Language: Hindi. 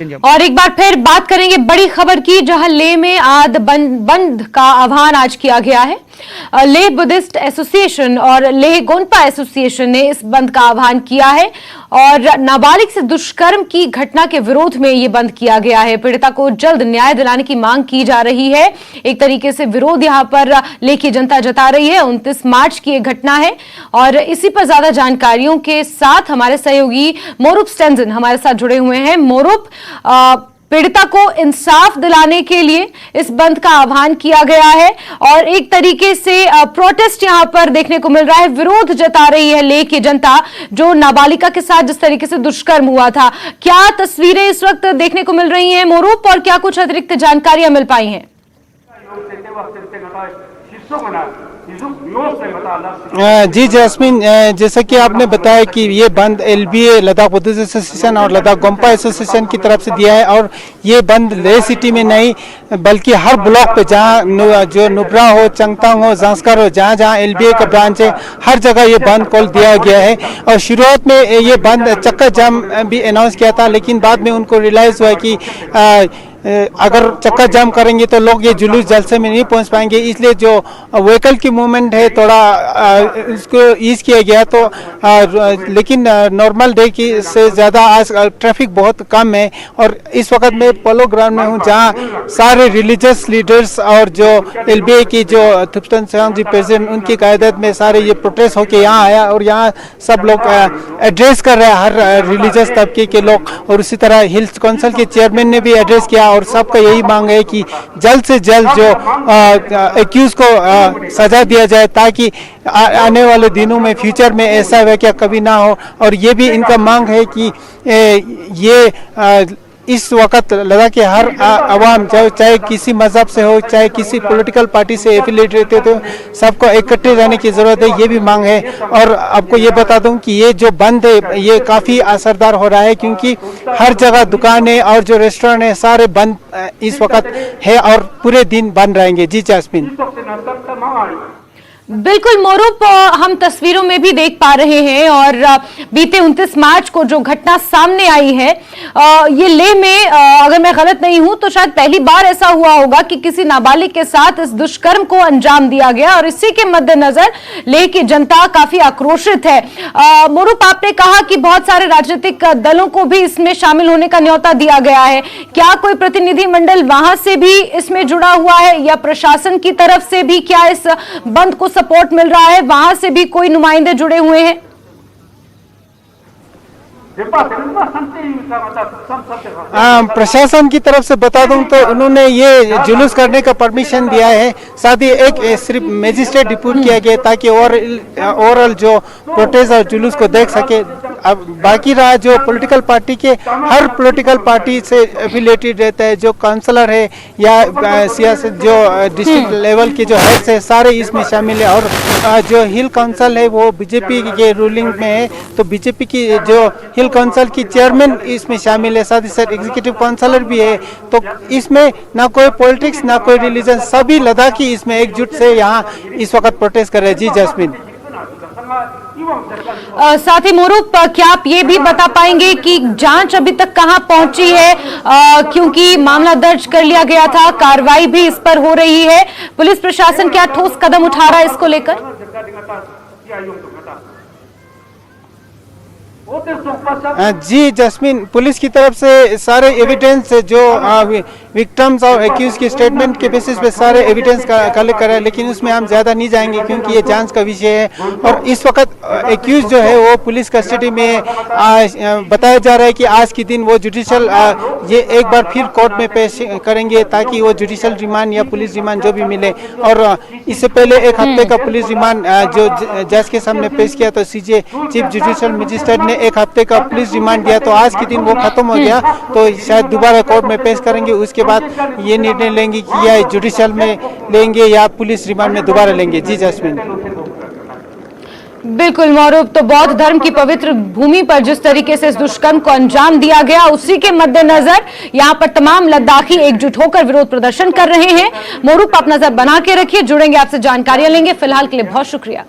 और एक बार फिर बात करेंगे बड़ी खबर की, जहां लेह में आज बंद का आह्वान आज किया गया है। लेह बुद्धिस्ट एसोसिएशन और लेह गोनपा एसोसिएशन ने इस बंद का आह्वान किया है और नाबालिग से दुष्कर्म की घटना के विरोध में ये बंद किया गया है। पीड़िता को जल्द न्याय दिलाने की मांग की जा रही है। एक तरीके से विरोध यहां पर लेह की जनता जता रही है। 29 मार्च की ये घटना है और इसी पर ज्यादा जानकारियों के साथ हमारे सहयोगी मोरूप स्टेंजन हमारे साथ जुड़े हुए हैं। मोरूप, पीड़िता को इंसाफ दिलाने के लिए इस बंद का आह्वान किया गया है और एक तरीके से प्रोटेस्ट यहां पर देखने को मिल रहा है। विरोध जता रही है लेह की जनता, जो नाबालिगा के साथ जिस तरीके से दुष्कर्म हुआ था। क्या तस्वीरें इस वक्त देखने को मिल रही हैं मोरूप, और क्या कुछ अतिरिक्त जानकारियां मिल पाई हैं? जी जैस्मिन, जैसा कि आपने बताया कि ये बंद LBA लद्दाख बुद्धिस्ट एसोसिएशन और लद्दाख गोनपा एसोसिएशन की तरफ से दिया है और ये बंद लेह सिटी में नहीं बल्कि हर ब्लॉक पे जहाँ जो नुब्रा हो, चंगथांग हो, जांस्कर हो, जहाँ जहाँ LBA का ब्रांच है हर जगह ये बंद कॉल दिया गया है। और शुरुआत में ये बंद चक्का जाम भी अनाउंस किया था, लेकिन बाद में उनको रियलाइज हुआ कि अगर चक्का जाम करेंगे तो लोग ये जुलूस जलसे में नहीं पहुंच पाएंगे, इसलिए जो व्हीकल की मूवमेंट है थोड़ा इसको ईज किया गया। तो लेकिन नॉर्मल डे की से ज़्यादा आज ट्रैफिक बहुत कम है और इस वक्त मैं पोलो ग्राउंड में हूँ, जहाँ सारे रिलीजियस लीडर्स और जो LBA की जो थुप्तन सेवांग जी प्रेसिडेंट, उनकी क़यादत में सारे ये प्रोटेस्ट होके यहाँ आया और यहाँ सब लोग एड्रेस कर रहे हैं, हर रिलीजियस तबके के लोग। और उसी तरह हिल्स काउंसिल के चेयरमैन ने भी एड्रेस किया और सबका यही मांग है कि जल्द से जल्द जो एक्यूज को सजा दिया जाए, ताकि आने वाले दिनों में फ्यूचर में ऐसा वाक़या कभी ना हो। और ये भी इनका मांग है कि ये इस वक्त लद्दाख के हर आवाम, चाहे किसी मजहब से हो, चाहे किसी पॉलिटिकल पार्टी से एफिलिएट रहते हो, तो सबको इकट्ठे रहने की ज़रूरत है, ये भी मांग है। और आपको ये बता दूं कि ये जो बंद है ये काफ़ी असरदार हो रहा है, क्योंकि हर जगह दुकानें और जो रेस्टोरेंट है सारे बंद इस वक्त है और पूरे दिन बंद रहेंगे। जी जैस्मिन। बिल्कुल मोरूप, हम तस्वीरों में भी देख पा रहे हैं और बीते 29 मार्च को जो घटना सामने आई है, ये लेह में अगर मैं गलत नहीं हूं तो शायद पहली बार ऐसा हुआ होगा कि किसी नाबालिग के साथ इस दुष्कर्म को अंजाम दिया गया और इसी के मद्देनजर लेह की जनता काफी आक्रोशित है। मोरूप, आपने कहा कि बहुत सारे राजनीतिक दलों को भी इसमें शामिल होने का न्योता दिया गया है। क्या कोई प्रतिनिधिमंडल वहां से भी इसमें जुड़ा हुआ है या प्रशासन की तरफ से भी क्या इस बंद को सपोर्ट मिल रहा है? वहां से भी कोई नुमाइंदे जुड़े हुए हैं? प्रशासन की तरफ से बता दूं तो उन्होंने ये जुलूस करने का परमिशन दिया है, साथ ही एक सिर्फ मजिस्ट्रेट डिप्यूट किया गया ताकि ओवरऑल जो प्रोटेस्ट और जुलूस को देख सके। अब बाकी रहा जो पॉलिटिकल पार्टी के, हर पॉलिटिकल पार्टी से एफिलिएटेड रहता है, जो काउंसलर है या सियासत जो डिस्ट्रिक्ट लेवल के जो हेड्स है सारे इसमें शामिल है। और जो हिल काउंसिल है वो बीजेपी के रूलिंग में है, तो बीजेपी की जो हिल काउंसिल की चेयरमैन इसमें शामिल है, साथ ही साथ एग्जीक्यूटिव काउंसलर भी है। तो इसमें ना कोई पॉलिटिक्स ना कोई रिलीजन, सभी लद्दाखी इसमें एकजुट से यहाँ इस वक्त प्रोटेस्ट कर रहे हैं। जी जैस्मिन। साथ ही मोरूप, क्या आप ये भी बता पाएंगे कि जांच अभी तक कहां पहुंची है? क्योंकि मामला दर्ज कर लिया गया था, कार्रवाई भी इस पर हो रही है, पुलिस प्रशासन क्या ठोस कदम उठा रहा है इसको लेकर? जी जैस्मिन, पुलिस की तरफ से सारे एविडेंस जो विक्टिम्स और एक्यूज के स्टेटमेंट के बेसिस पे सारे एविडेंस कलेक्ट कर रहे हैं, लेकिन उसमें हम ज़्यादा नहीं जाएंगे क्योंकि ये जांच का विषय है। और इस वक्त एक्यूज जो है वो पुलिस कस्टडी में बताया जा रहा है कि आज के दिन वो जुडिशल ये एक बार फिर कोर्ट में पेश करेंगे ताकि वो जुडिशल रिमांड या पुलिस रिमांड जो भी मिले। और इससे पहले एक हफ्ते का पुलिस रिमांड जो जज के सामने पेश किया, तो CJ चीफ जुडिशल मजिस्ट्रेट ने एक हफ्ते का पुलिस रिमांड दिया, तो आज के दिन वो खत्म हो गया, तो शायद दोबारा कोर्ट में पेश करेंगे। उसके बाद ये निर्णय लेंगे कि या जुडिशल में लेंगे या पुलिस रिमांड में दोबारा लेंगे। जी जैस्मिन। बिल्कुल मोरूप, तो बौद्ध धर्म की पवित्र भूमि पर जिस तरीके से इस दुष्कर्म को अंजाम दिया गया, उसी के मद्देनजर यहाँ पर तमाम लद्दाखी एकजुट होकर विरोध प्रदर्शन कर रहे हैं। मोरूप, आप नजर बना के रखिए, जुड़ेंगे आपसे जानकारियां लेंगे। फिलहाल के लिए बहुत शुक्रिया।